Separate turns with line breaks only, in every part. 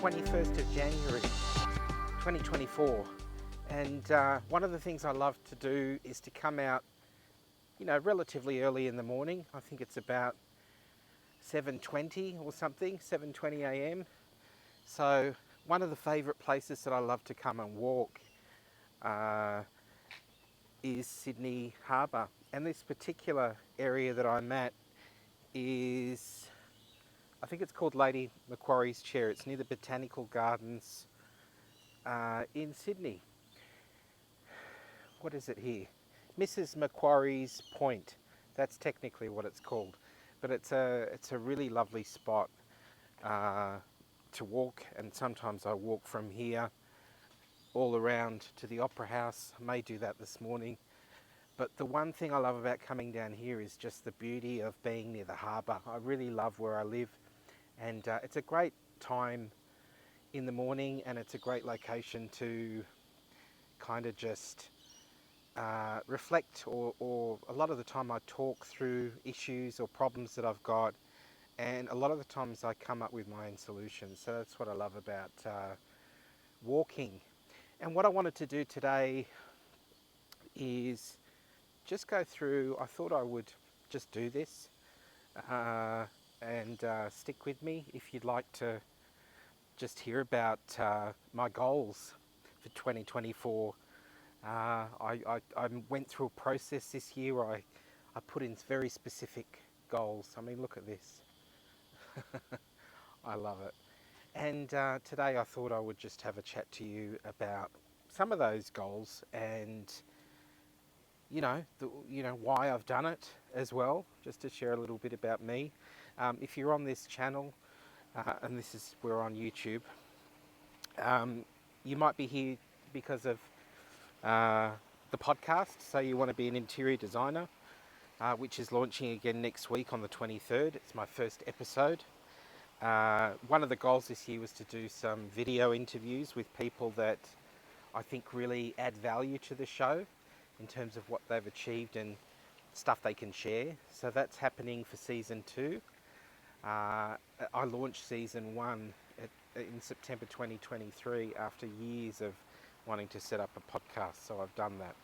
21st of January 2024, and one of the things I love to do is to come out, relatively early in the morning. I think it's about 7:20 or something, 7:20 a.m. So one of the favourite places that I love to come and walk is Sydney Harbour, and this particular area that I'm at is, I think it's called Lady Macquarie's Chair. It's near the Botanical Gardens in Sydney. What is it here? Mrs. Macquarie's Point. That's technically what it's called, but it's a really lovely spot to walk, and sometimes I walk from here all around to the Opera House. I may do that this morning. But the one thing I love about coming down here is just the beauty of being near the harbour. I really love where I live, and it's a great time in the morning, and it's a great location to kind of just reflect, or a lot of the time I talk through issues or problems that I've got, and a lot of the times I come up with my own solutions. So that's what I love about walking. And what I wanted to do today is just go through, I thought I would just do this and stick with me if you'd like to just hear about my goals for 2024. I went through a process this year where I put in very specific goals. I mean, look at this. I love it. And today I thought I would just have a chat to you about some of those goals, and why I've done it as well, just to share a little bit about me. If you're on this channel, and we're on YouTube, you might be here because of the podcast. So you want to be an interior designer, which is launching again next week on the 23rd. It's my first episode. One of the goals this year was to do some video interviews with people that I think really add value to the show in terms of what they've achieved and stuff they can share. So that's happening for season 2. I launched season 1 in September 2023 after years of wanting to set up a podcast, so I've done that.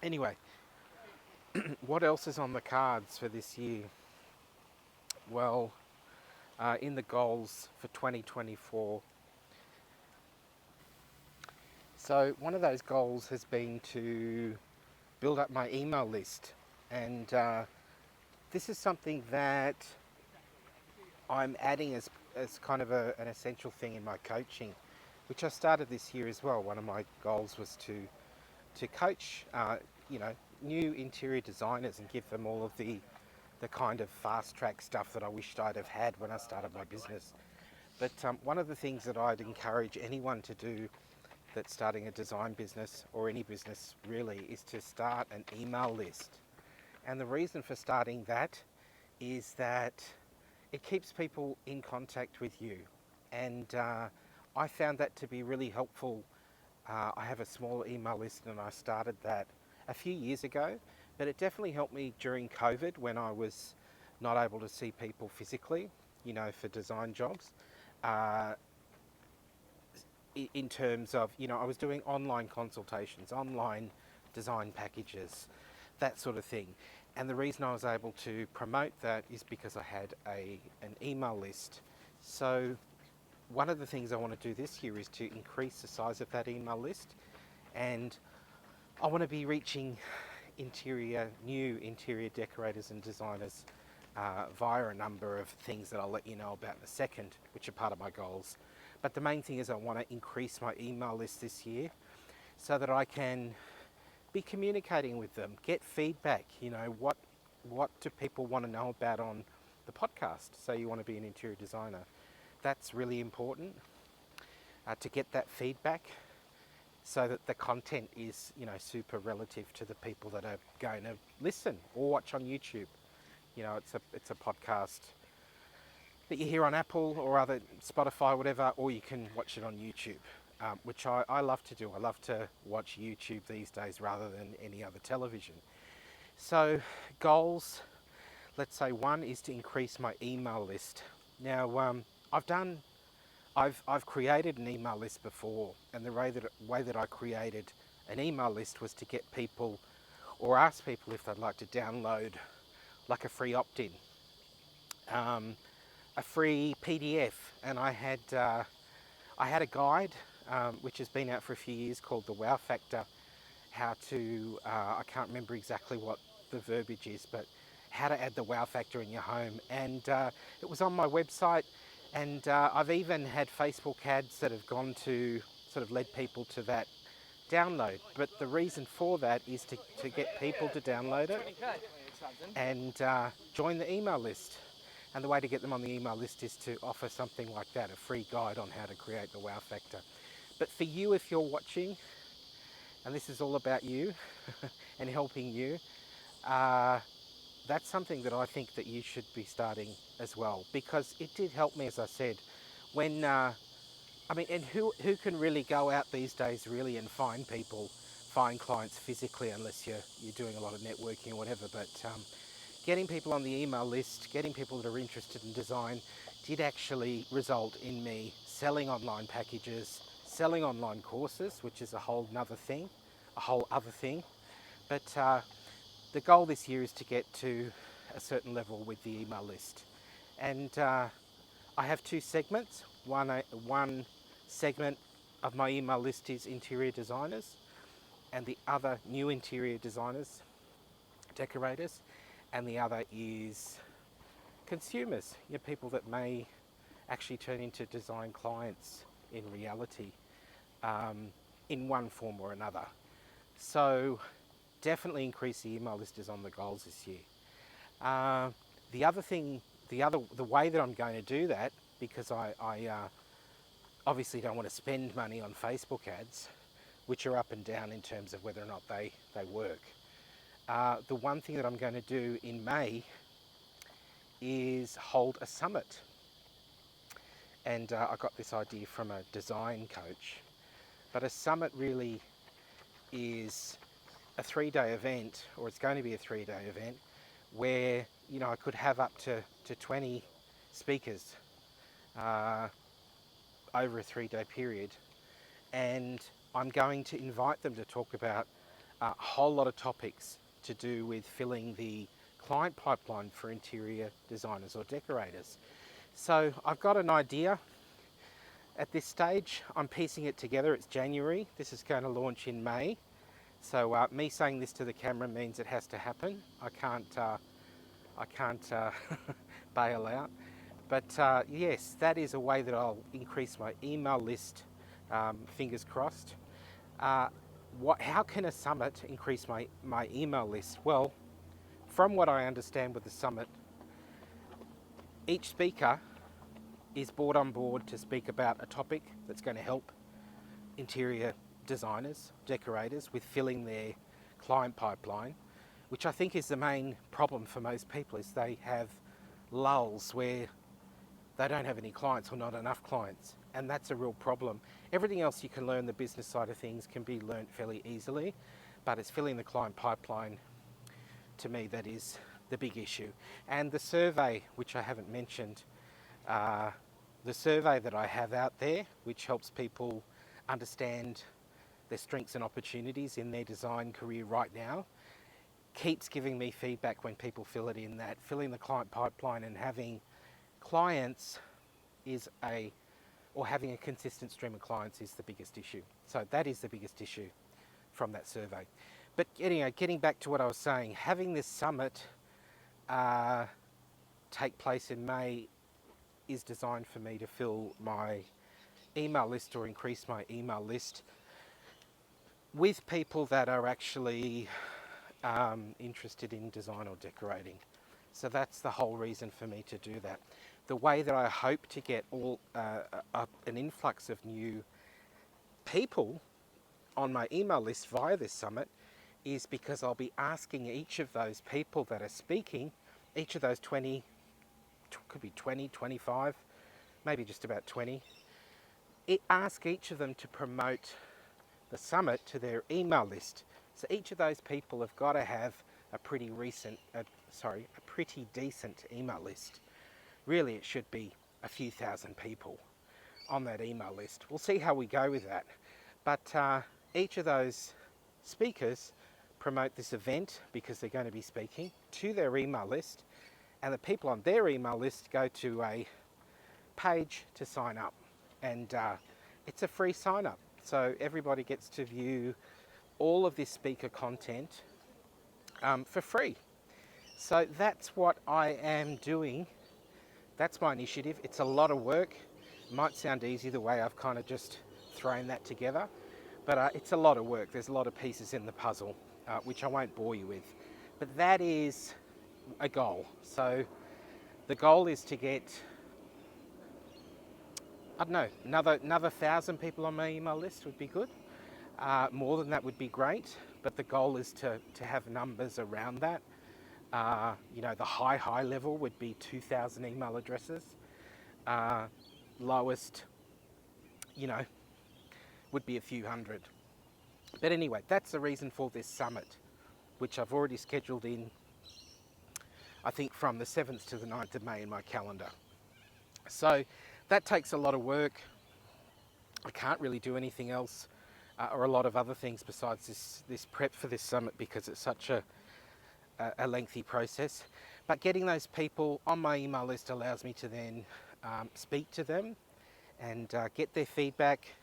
Anyway, what else is on the cards for this year? Well, in the goals for 2024, so one of those goals has been to build up my email list, and this is something that I'm adding as kind of an essential thing in my coaching, which I started this year as well. One of my goals was to coach new interior designers and give them all of the kind of fast track stuff that I wished I'd have had when I started my business. But one of the things that I'd encourage anyone to do that's starting a design business, or any business really, is to start an email list. And the reason for starting that is that it keeps people in contact with you. And I found that to be really helpful. I have a small email list, and I started that a few years ago, but it definitely helped me during COVID when I was not able to see people physically, for design jobs. In terms of, I was doing online consultations, online design packages, that sort of thing. And the reason I was able to promote that is because I had an email list. So one of the things I want to do this year is to increase the size of that email list, and I want to be reaching new interior decorators and designers via a number of things that I'll let you know about in a second, which are part of my goals. But the main thing is I want to increase my email list this year so that I can be communicating with them, get feedback. What do people want to know about on the podcast? So you want to be an interior designer. That's really important to get that feedback, so that the content is, super relative to the people that are going to listen or watch on YouTube. It's a podcast that you hear on Apple or other Spotify, whatever, or you can watch it on YouTube, which I love to do. I love to watch YouTube these days rather than any other television. So goals, let's say one is to increase my email list. Now, I've done I've created an email list before, and the way that I created an email list was to get people or ask people if they'd like to download like a free opt-in, a free PDF, and I had a guide which has been out for a few years called the Wow Factor. How to I can't remember exactly what the verbiage is, but how to add the wow factor in your home, and it was on my website, and I've even had Facebook ads that have gone to sort of led people to that download. But the reason for that is to get people to download it and join the email list. And the way to get them on the email list is to offer something like that, a free guide on how to create the wow factor. But for you, if you're watching, and this is all about you and helping you, that's something that I think that you should be starting as well, because it did help me, as I said, when, I mean, and who can really go out these days really and find people, find clients physically, unless you're doing a lot of networking or whatever, but getting people on the email list, getting people that are interested in design did actually result in me selling online packages, selling online courses, which is a whole other thing. But the goal this year is to get to a certain level with the email list. And I have two segments. One segment of my email list is interior designers, and the other new interior designers, decorators, and the other is consumers, people that may actually turn into design clients in reality, in one form or another. So definitely increase the email list is on the goals this year. The other thing, the way that I'm going to do that, because I obviously don't want to spend money on Facebook ads, which are up and down in terms of whether or not they work. The one thing that I'm going to do in May is hold a summit. And I got this idea from a design coach. But a summit really is a 3-day event, or it's going to be a 3-day event, where I could have up to 20 speakers over a 3-day period, and I'm going to invite them to talk about a whole lot of topics to do with filling the client pipeline for interior designers or decorators. So I've got an idea. At this stage, I'm piecing it together. It's January. This is going to launch in May. So me saying this to the camera means it has to happen. I can't bail out. But yes, that is a way that I'll increase my email list. Fingers crossed. How can a summit increase my email list? Well, from what I understand with the summit, each speaker is brought on board to speak about a topic that's going to help interior designers, decorators with filling their client pipeline, which I think is the main problem for most people, is they have lulls where they don't have any clients or not enough clients, and that's a real problem. Everything else you can learn, the business side of things can be learnt fairly easily, but it's filling the client pipeline, to me, that is the big issue. And the survey, which I haven't mentioned, the survey that I have out there, which helps people understand their strengths and opportunities in their design career right now, keeps giving me feedback when people fill it in, that filling the client pipeline and having clients having a consistent stream of clients is the biggest issue. So that is the biggest issue from that survey. But anyway, getting back to what I was saying, having this summit take place in May is designed for me to fill my email list or increase my email list with people that are actually interested in design or decorating. So that's the whole reason for me to do that. The way that I hope to get an influx of new people on my email list via this summit is because I'll be asking each of those people that are speaking, each of those 20, could be 20, 25, maybe just about 20, ask each of them to promote the summit to their email list. So each of those people have got to have a pretty decent email list. Really, it should be a few thousand people. on that email list. We'll see how we go with that. But each of those speakers promote this event because they're going to be speaking to their email list, and the people on their email list go to a page to sign up, and it's a free sign up, so everybody gets to view all of this speaker content for free. So that's what I am doing. That's my initiative. It's a lot of work. It might sound easy the way I've kind of just thrown that together, but it's a lot of work. There's a lot of pieces in the puzzle, which I won't bore you with. But that is a goal. So the goal is to get, I don't know, another 1,000 people on my email list would be good. More than that would be great, but the goal is to have numbers around that. You know, the high level would be 2,000 email addresses. Lowest, you know, would be a few hundred. But anyway, that's the reason for this summit, which I've already scheduled in, I think, from the 7th to the 9th of May in my calendar. So that takes a lot of work. I can't really do anything else or a lot of other things besides this prep for this summit because it's such a lengthy process. But getting those people on my email list allows me to then speak to them and get their feedback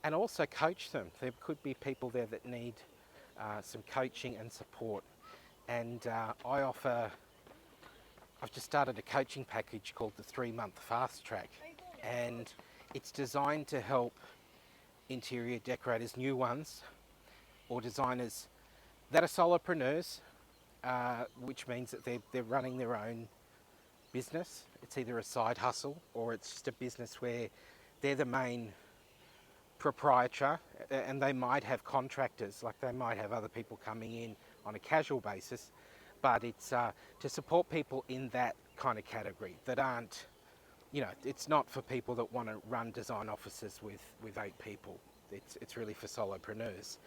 and also coach them. There could be people there that need some coaching and support. And I've just started a coaching package called the 3-month Fast Track, and it's designed to help interior decorators, new ones, or designers that are solopreneurs, which means that they're running their own business. It's either a side hustle or it's just a business where they're the main proprietor, and they might have contractors, like they might have other people coming in on a casual basis, but it's to support people in that kind of category that aren't, you know, it's not for people that want to run design offices with 8 people. It's really for solopreneurs.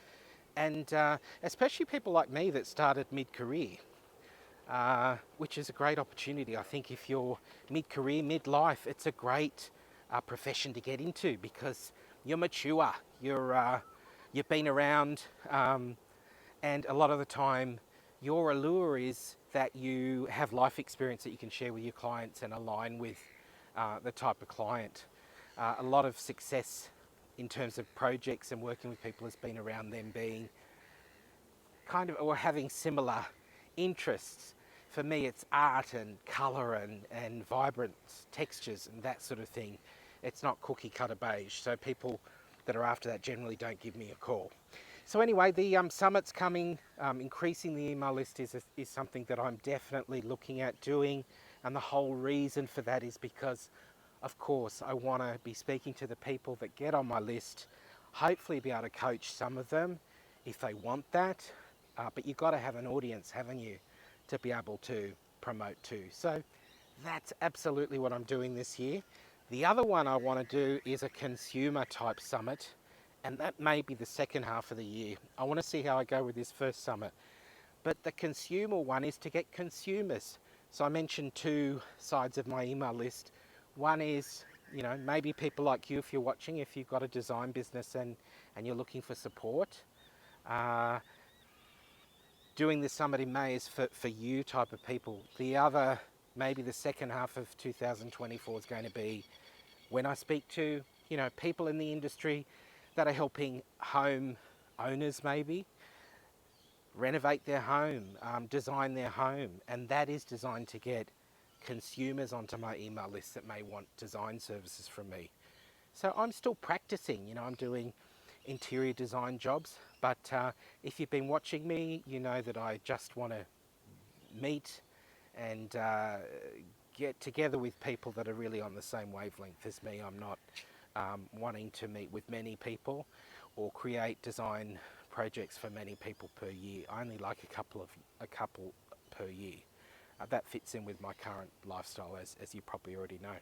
And especially people like me that started mid-career, which is a great opportunity. I think if you're mid-career, mid-life, it's a great profession to get into because you're mature, you've been around, and a lot of the time your allure is that you have life experience that you can share with your clients and align with the type of client. A lot of success in terms of projects and working with people has been around them being kind of, or having similar interests. For me, it's art and colour and vibrant textures and that sort of thing. It's not cookie cutter beige, so people that are after that generally don't give me a call. So anyway, the summit's coming. Increasing the email list is something that I'm definitely looking at doing, and the whole reason for that is because, of course, I want to be speaking to the people that get on my list, hopefully be able to coach some of them if they want that, but you've got to have an audience, haven't you, to be able to promote to. So that's absolutely what I'm doing this year. The other one I want to do is a consumer type summit, and that may be the second half of the year. I want to see how I go with this first summit. But the consumer one is to get consumers. So I mentioned 2 sides of my email list. One is, you know, maybe people like you, if you're watching, if you've got a design business and you're looking for support. Doing this summit in May is for you type of people. The other, maybe the second half of 2024 is going to be when I speak to, you know, people in the industry that are helping home owners maybe renovate their home, design their home, and that is designed to get consumers onto my email list that may want design services from me. So I'm still practicing, you know, I'm doing interior design jobs, but if you've been watching me, you know that I just want to meet and get together with people that are really on the same wavelength as me. I'm not wanting to meet with many people or create design projects for many people per year. I only like a couple per year. That fits in with my current lifestyle, as you probably already know.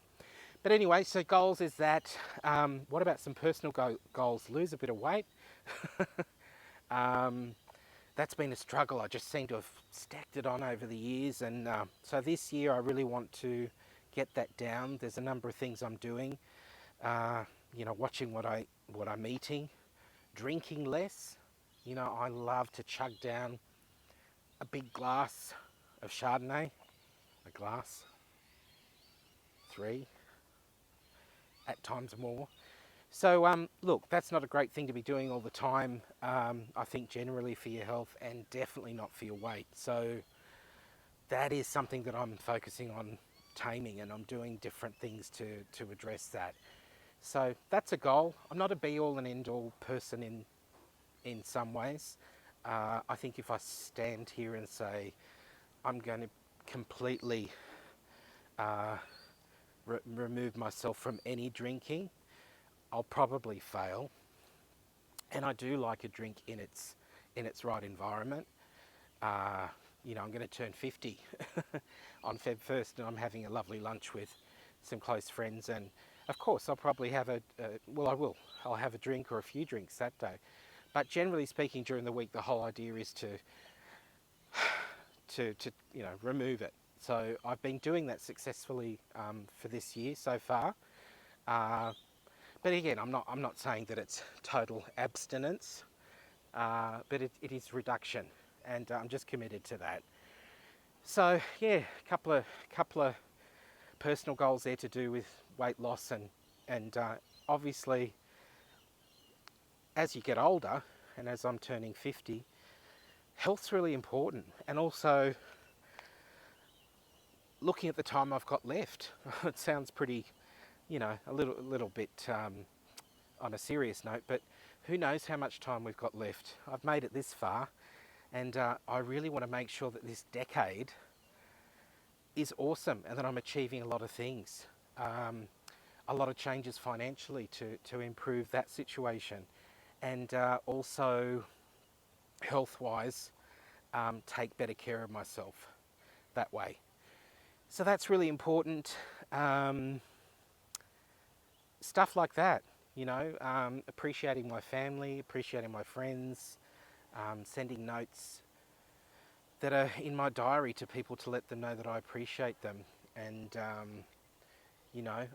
But anyway, so goals is that. What about some personal goals? Lose a bit of weight. That's been a struggle. I just seem to have stacked it on over the years, and so this year I really want to get that down. There's a number of things I'm doing. watching what I'm eating, drinking less. I love to chug down a big glass of Chardonnay, a glass, three, at times more. So, look, that's not a great thing to be doing all the time, I think generally for your health and definitely not for your weight. So that is something that I'm focusing on taming, and I'm doing different things to address that. So that's a goal. I'm not a be-all and end-all person in some ways. I think if I stand here and say I'm going to completely remove myself from any drinking, I'll probably fail. And I do like a drink in its right environment. I'm going to turn 50 on Feb 1st, and I'm having a lovely lunch with some close friends. And of course, I'll probably have I will. I'll have a drink or a few drinks that day. But generally speaking, during the week, the whole idea is to remove it. So I've been doing that successfully for this year so far. But again, I'm not saying that it's total abstinence, but it is reduction, and I'm just committed to that. So yeah, couple of personal goals there to do with weight loss, and obviously as you get older, and as I'm turning 50, health's really important, and also looking at the time I've got left. It sounds pretty, a little bit on a serious note, but who knows how much time we've got left. I've made it this far, and I really want to make sure that this decade is awesome and that I'm achieving a lot of things. A lot of changes financially to improve that situation, and also health-wise, take better care of myself that way. So that's really important. Stuff like that, appreciating my family, appreciating my friends, sending notes that are in my diary to people to let them know that I appreciate them. And,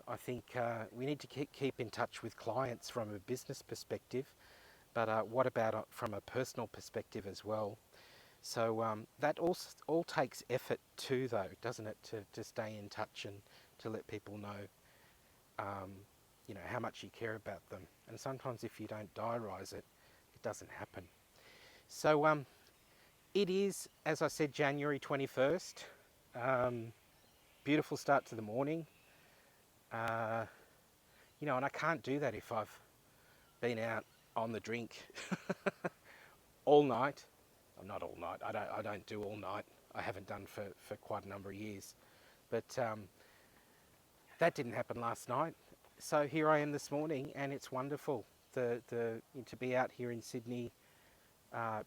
I think we need to keep in touch with clients from a business perspective, but what about from a personal perspective as well? So that all takes effort too, though, doesn't it, to stay in touch and to let people know, how much you care about them. And sometimes if you don't diarise it, it doesn't happen. So it is, as I said, January 21st. Beautiful start to the morning. And I can't do that if I've been out on the drink all night. Well, not all night. I don't do all night. I haven't done for quite a number of years. But that didn't happen last night. So here I am this morning, and it's wonderful to be out here in Sydney,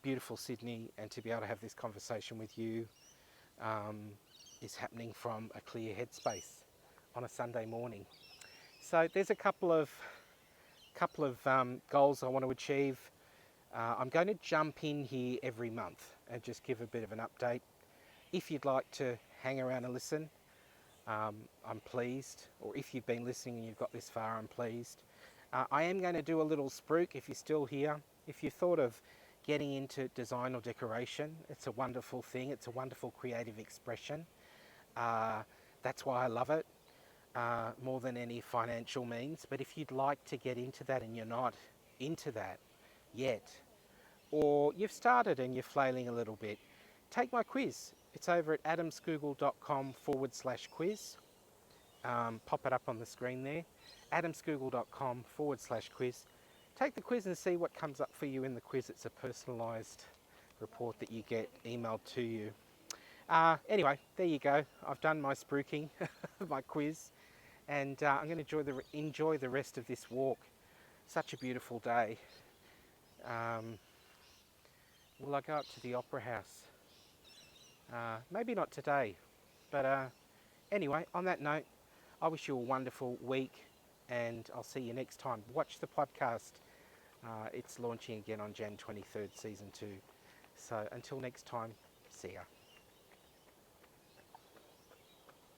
beautiful Sydney, and to be able to have this conversation with you is happening from a clear headspace on a Sunday morning. So there's a couple of goals I want to achieve. I'm going to jump in here every month and just give a bit of an update. If you'd like to hang around and listen, I'm pleased. Or if you've been listening and you've got this far, I'm pleased. I am going to do a little spruik if you're still here. If you thought of getting into design or decoration, it's a wonderful thing. It's a wonderful creative expression. That's why I love it more than any financial means. But if you'd like to get into that and you're not into that yet, or you've started and you're flailing a little bit, take my quiz. It's over at adamscougal.com/quiz. Pop it up on the screen there, adamscougal.com/quiz. Take the quiz and see what comes up for you in the quiz. It's a personalised report that you get emailed to you. Anyway, there you go. I've done my spruiking, my quiz, and I'm going to enjoy the rest of this walk. Such a beautiful day. Will I go up to the Opera House? Maybe not today, but anyway, on that note, I wish you a wonderful week, and I'll see you next time. Watch the podcast. It's launching again on Jan 23rd, Season 2. So until next time, see ya.